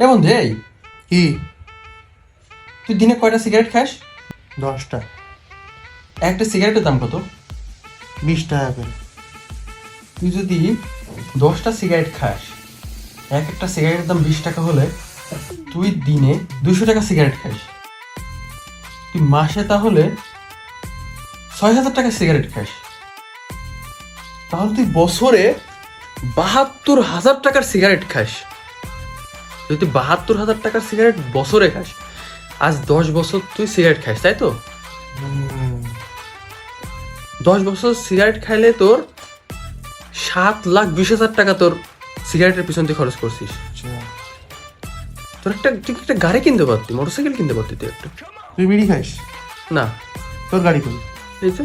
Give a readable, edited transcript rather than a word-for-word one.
এমন দেই কি? তুই দিনে কয়টা সিগারেট খাস? 10টা। একটা সিগারেটের দাম কত? 20 টাকা করে। তুই যদি 10টা সিগারেট খাস, এক একটা সিগারেটের দাম 20 টাকা হলে তুই দিনে 200 টাকা সিগারেট খাস। তুই মাসে তাহলে 6,000 টাকা সিগারেট খাস। তাহলে তুই বছরে 72,000 টাকার সিগারেট খাস। যদি তুই 72,000 টাকার সিগারেট বছরে খাস, আজ 10 বছর তুই সিগারেট খাস, তাই তো? 10 বছর সিগারেট খাইলে তোর 7,20,000 টাকা তোর সিগারেটের পিছন দিয়ে খরচ করছিস। তোর তুই একটা গাড়ি কিনতে পারতি, মোটরসাইকেল কিনতে পারতি তুই একটা। তুই বিড়ি খাইস? না, তোর গাড়ি কই? এই যে